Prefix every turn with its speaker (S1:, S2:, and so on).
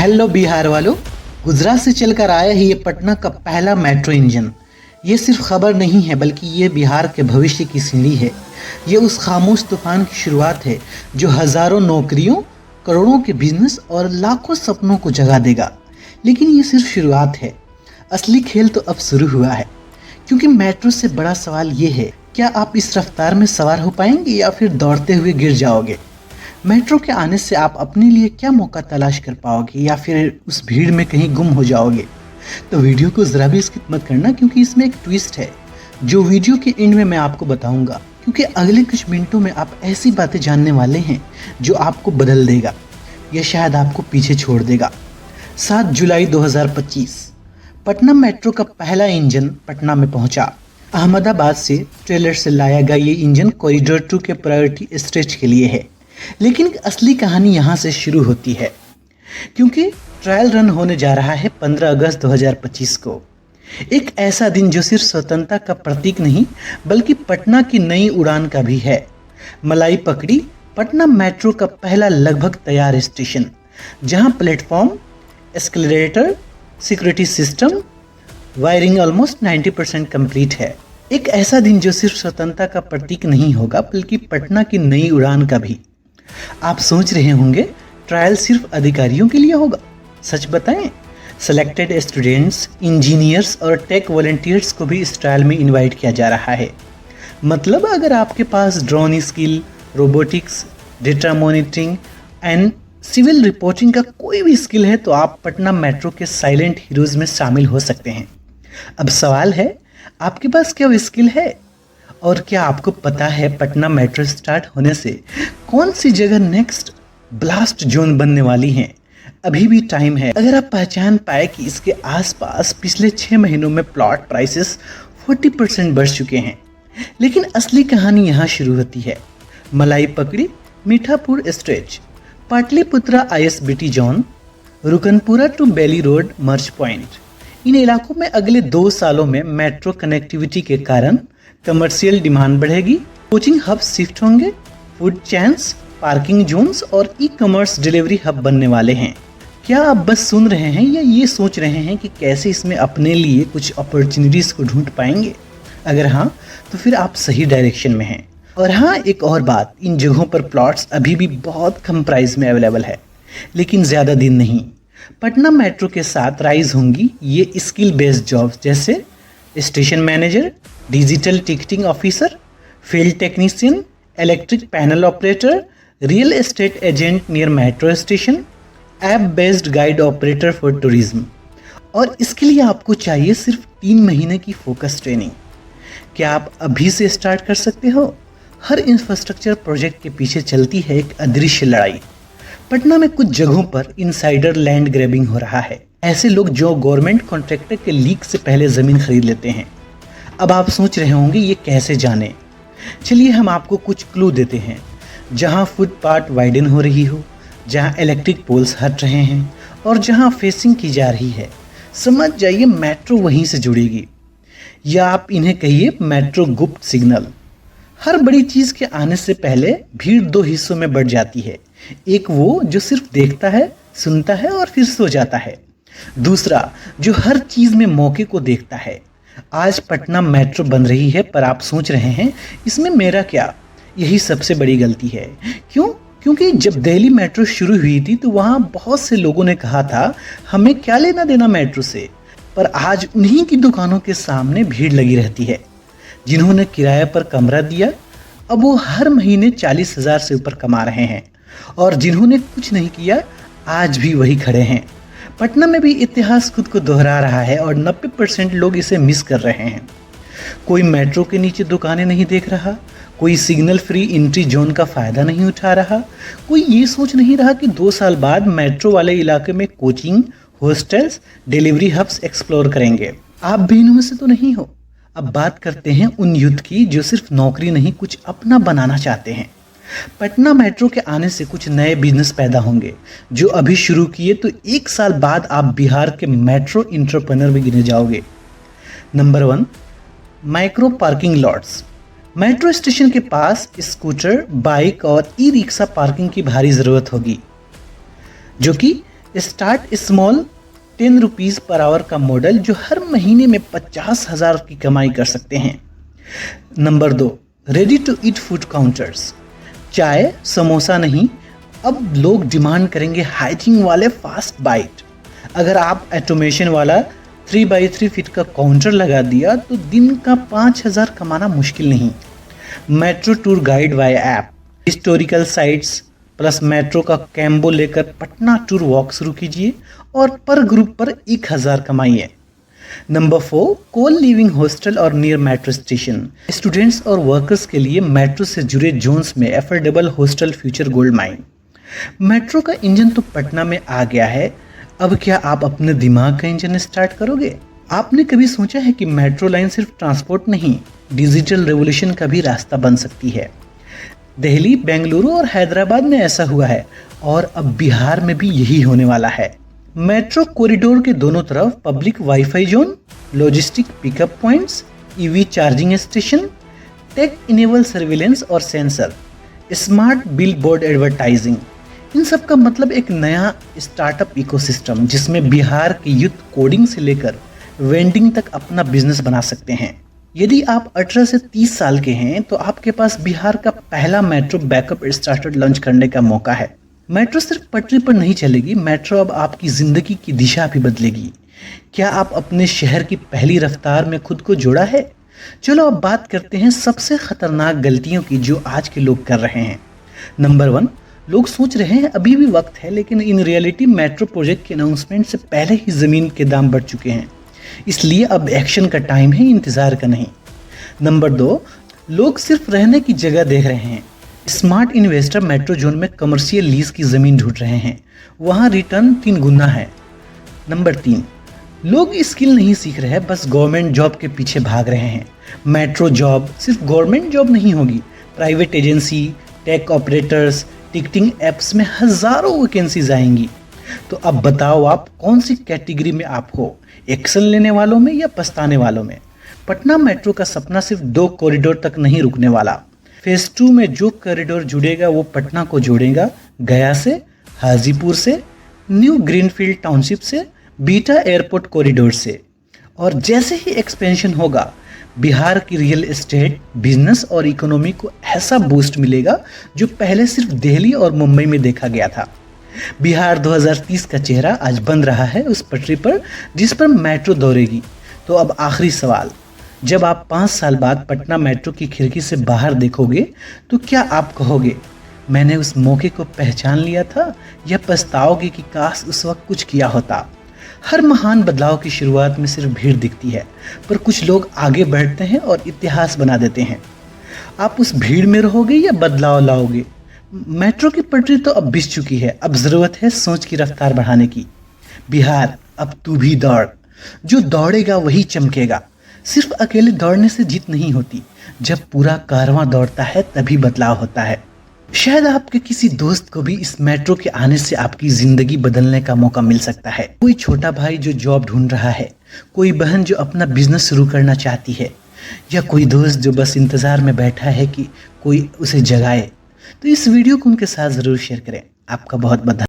S1: Hello Bihar वालों, गुजरात से चलकर आया है ये पटना का पहला मेट्रो इंजन। ये सिर्फ खबर नहीं है बल्कि ये बिहार के भविष्य की सीढ़ी है। ये उस खामोश तूफान की शुरुआत है जो हजारों नौकरियों, करोड़ों के बिजनेस और लाखों सपनों को जगा देगा। लेकिन ये सिर्फ शुरुआत है, असली खेल तो अब शुरू हुआ है। क्योंकि मेट्रो से बड़ा सवाल ये है, क्या आप इस रफ्तार में सवार हो पाएंगे या फिर दौड़ते हुए गिर जाओगे। मेट्रो के आने से आप अपने लिए क्या मौका तलाश कर पाओगे या फिर उस भीड़ में कहीं गुम हो जाओगे। तो वीडियो को ज़रा भी स्किप मत करना, क्योंकि इसमें एक ट्विस्ट है जो वीडियो के एंड में मैं आपको बताऊंगा। क्योंकि अगले कुछ मिनटों में आप ऐसी बातें जानने वाले हैं जो आपको बदल देगा या शायद आपको पीछे छोड़ देगा। 7 जुलाई 2025 पटना मेट्रो का पहला इंजन पटना में पहुंचा। अहमदाबाद से ट्रेलर से लाया गया ये इंजन कॉरिडोर 2 के प्रायोरिटी स्टेज के लिए है। लेकिन असली कहानी यहाँ से शुरू होती है, क्योंकि ट्रायल रन होने जा रहा है 15 अगस्त 2025 को। एक ऐसा दिन जो सिर्फ स्वतंत्रता का प्रतीक नहीं बल्कि पटना की नई उड़ान का भी है। मलाई पकड़ी पटना मेट्रो का पहला लगभग तैयार स्टेशन, जहाँ platform, escalator, security system, wiring almost 90% complete है। एक ऐसा दिन जो सिर्फ स्वतंत्रता का प्रतीक नहीं होगा बल्कि पटना की नई उड़ान का भी। आप सोच रहे होंगे ट्रायल सिर्फ अधिकारियों के लिए होगा। सच बताएं, सेलेक्टेड स्टूडेंट्स, इंजीनियर्स और टेक वॉलंटियर्स को भी इस ट्रायल में इनवाइट किया जा रहा है। मतलब अगर आपके पास drone skill, robotics, data monitoring and civil reporting का कोई भी स्किल है तो आप पटना मेट्रो के साइलेंट हीरोज में शामिल हो सकते हैं। अब सवाल है, आपके पास क्या वो स्किल है? और क्या आपको पता है पटना मेट्रो स्टार्ट होने से कौन सी जगह नेक्स्ट ब्लास्ट जोन बनने वाली है? अभी भी टाइम है। अगर आप पहचान पाए कि इसके आसपास पिछले 6 महीनों में प्लॉट प्राइसेस 40% बढ़ चुके हैं। लेकिन असली कहानी यहाँ शुरू होती है। Malahi Pakri Mithapur stretch, Pataliputra ISBT zone, Rukanpura to Bailey road merge point. इन इलाकों में अगले 2 सालों में मेट्रो कनेक्टिविटी के कारण कमर्शियल डिमांड बढ़ेगी, कोचिंग हब शिफ्ट होंगे, फूड चेन्स, पार्किंग जोन्स और ई-कॉमर्स डिलीवरी हब बनने वाले हैं। क्या आप बस सुन रहे हैं या ये सोच रहे हैं कि कैसे इसमें अपने लिए कुछ अपॉर्चुनिटीज़ को ढूंढ पाएंगे? अगर हाँ, तो फिर आप सही डायरेक्शन में हैं। और हाँ, एक और बात, इन जगहों पर प्लॉट्स अभी भी बहुत कम प्राइस में अवेलेबल है, लेकिन ज़्यादा दिन नहीं। पटना मेट्रो के साथ राइज होंगी ये स्किल बेस्ड जॉब्स, जैसे station manager, digital ticketing officer, field technician, electric panel operator, real estate agent near metro station, app based guide operator for tourism. और इसके लिए आपको चाहिए सिर्फ 3 महीने की फोकस ट्रेनिंग। क्या आप अभी से स्टार्ट कर सकते हो? हर इंफ्रास्ट्रक्चर प्रोजेक्ट के पीछे चलती है एक अदृश्य लड़ाई। पटना में कुछ जगहों पर इनसाइडर लैंड ग्रैबिंग हो रहा है। ऐसे लोग जो गवर्नमेंट कॉन्ट्रैक्टर के लीक से पहले ज़मीन खरीद लेते हैं। अब आप सोच रहे होंगे ये कैसे जाने। चलिए हम आपको कुछ क्लू देते हैं। जहां फुटपाथ वाइडन हो रही हो, जहां इलेक्ट्रिक पोल्स हट रहे हैं और जहां फेसिंग की जा रही है, समझ जाइए मेट्रो वहीं से जुड़ेगी। या आप इन्हें कहिए मेट्रो गुप्त सिग्नल। हर बड़ी चीज़ के आने से पहले भीड़ 2 हिस्सों में बढ़ जाती है। एक वो जो सिर्फ देखता है, सुनता है और फिर सो जाता है। दूसरा जो हर चीज़ में मौके को देखता है। आज पटना मेट्रो बन रही है, पर आप सोच रहे हैं इसमें मेरा क्या? यही सबसे बड़ी गलती है। क्यों? क्योंकि जब दिल्ली मेट्रो शुरू हुई थी तो वहाँ बहुत से लोगों ने कहा था हमें क्या लेना देना मेट्रो से। पर आज उन्हीं की दुकानों के सामने भीड़ लगी रहती है। जिन्होंने किराए पर कमरा दिया अब वो हर महीने 40,000 से ऊपर कमा रहे हैं, और जिन्होंने कुछ नहीं किया आज भी वही खड़े हैं। पटना में भी इतिहास खुद को दोहरा रहा है और 90% लोग इसे मिस कर रहे हैं। कोई मेट्रो के नीचे दुकानें नहीं देख रहा, कोई सिग्नल फ्री एंट्री जोन का फ़ायदा नहीं उठा रहा, कोई ये सोच नहीं रहा कि 2 साल बाद मेट्रो वाले इलाके में coaching, hostels, delivery hubs explore करेंगे। आप भी इनमें से तो नहीं हो। अब बात करते हैं उन यूथ की जो सिर्फ नौकरी नहीं कुछ अपना बनाना चाहते हैं। पटना मेट्रो के आने से कुछ नए बिजनेस पैदा होंगे जो अभी शुरू किए तो 1 साल बाद आप बिहार के मेट्रो एंटरप्रेन्योर में गिने जाओगे। Number 1, micro parking lots. Metro station के पास स्कूटर, बाइक और ई रिक्शा पार्किंग की भारी ज़रूरत होगी, जो कि start small 10 rupees per hour का मॉडल जो हर महीने में 50,000 की कमाई कर सकते हैं। Number 2, ready to eat food counters. चाय समोसा नहीं, अब लोग डिमांड करेंगे हाइजीन वाले फास्ट बाइट। अगर आप ऑटोमेशन वाला 3x3 फीट का काउंटर लगा दिया तो दिन का 5,000 कमाना मुश्किल नहीं। Metro tour guide via app, historical sites plus metro का कैम्बो लेकर पटना टूर वॉक शुरू कीजिए और पर ग्रुप पर 1,000 कमाइए। नंबर 4, कोल लिविंग हॉस्टल और नियर मेट्रो स्टेशन। स्टूडेंट्स और वर्कर्स के लिए मेट्रो से जुड़े जोन्स में affordable hostel future gold mine. Metro का इंजन तो पटना में आ गया है, अब क्या आप अपने दिमाग का इंजन स्टार्ट करोगे? आपने कभी सोचा है कि मेट्रो लाइन सिर्फ ट्रांसपोर्ट नहीं, डिजिटल रेवोल्यूशन का भी रास्ता बन सकती है। दिल्ली, बेंगलुरु और हैदराबाद में ऐसा हुआ है और अब बिहार में भी यही होने वाला है। मेट्रो कॉरिडोर के दोनों तरफ public wifi zone, logistic pickup points, EV charging station, tech enable surveillance और सेंसर, स्मार्ट बिलबोर्ड एडवर्टाइजिंग। इन सब का मतलब एक नया स्टार्टअप इकोसिस्टम जिसमें बिहार के यूथ कोडिंग से लेकर वेंडिंग तक अपना बिजनेस बना सकते हैं। यदि आप 18 से 30 साल के हैं तो आपके पास बिहार का पहला मेट्रो बैकअप स्टार्टर लॉन्च करने का मौका है। मेट्रो सिर्फ पटरी पर नहीं चलेगी, मेट्रो अब आपकी जिंदगी की दिशा भी बदलेगी। क्या आप अपने शहर की पहली रफ्तार में खुद को जोड़ा है? चलो अब बात करते हैं सबसे खतरनाक गलतियों की जो आज के लोग कर रहे हैं। नंबर 1, लोग सोच रहे हैं अभी भी वक्त है, लेकिन इन रियलिटी मेट्रो प्रोजेक्ट के अनाउंसमेंट से पहले ही ज़मीन के दाम बढ़ चुके हैं, इसलिए अब एक्शन का टाइम है, इंतज़ार का नहीं। नंबर 2, लोग सिर्फ रहने की जगह देख रहे हैं। स्मार्ट इन्वेस्टर मेट्रो जोन में कमर्शियल लीज की ज़मीन ढूंढ रहे हैं, वहाँ रिटर्न 3 गुना है। नंबर 3, लोग स्किल नहीं सीख रहे, बस गवर्नमेंट जॉब के पीछे भाग रहे हैं। मेट्रो जॉब सिर्फ गवर्नमेंट जॉब नहीं होगी, private agency, tech operators, ticketing apps में हज़ारों वैकेंसीज आएंगी। तो अब बताओ आप कौन सी कैटेगरी में आप हो, एक्शन लेने वालों में या पछताने वालों में? पटना मेट्रो का सपना सिर्फ 2 कॉरिडोर तक नहीं रुकने वाला। फेज 2 में जो कॉरिडोर जुड़ेगा वो पटना को जोड़ेगा गया से, हाजीपुर से, न्यू ग्रीनफील्ड टाउनशिप से, बीटा एयरपोर्ट कॉरिडोर से। और जैसे ही एक्सपेंशन होगा बिहार की रियल एस्टेट, बिजनेस और इकोनॉमी को ऐसा बूस्ट मिलेगा जो पहले सिर्फ दिल्ली और मुंबई में देखा गया था। बिहार 2030 का चेहरा आज बन रहा है उस पटरी पर जिस पर मेट्रो दौड़ेगी। तो अब आखिरी सवाल, जब आप 5 साल बाद पटना मेट्रो की खिड़की से बाहर देखोगे तो क्या आप कहोगे मैंने उस मौके को पहचान लिया था, या पछताओगे कि काश उस वक्त कुछ किया होता? हर महान बदलाव की शुरुआत में सिर्फ भीड़ दिखती है, पर कुछ लोग आगे बढ़ते हैं और इतिहास बना देते हैं। आप उस भीड़ में रहोगे या बदलाव लाओगे? मेट्रो की पटरी तो अब बिछ चुकी है, अब ज़रूरत है सोच की रफ्तार बढ़ाने की। बिहार, अब तू भी दौड़, जो दौड़ेगा वही चमकेगा। सिर्फ अकेले दौड़ने से जीत नहीं होती, जब पूरा कारवां दौड़ता है तभी बदलाव होता है। शायद आपके किसी दोस्त को भी इस मेट्रो के आने से आपकी जिंदगी बदलने का मौका मिल सकता है। कोई छोटा भाई जो जॉब ढूंढ रहा है, कोई बहन जो अपना बिजनेस शुरू करना चाहती है, या कोई दोस्त जो बस इंतजार में बैठा है कि कोई उसे जगाए। तो इस वीडियो को उनके साथ ज़रूर शेयर करें। आपका बहुत बहुत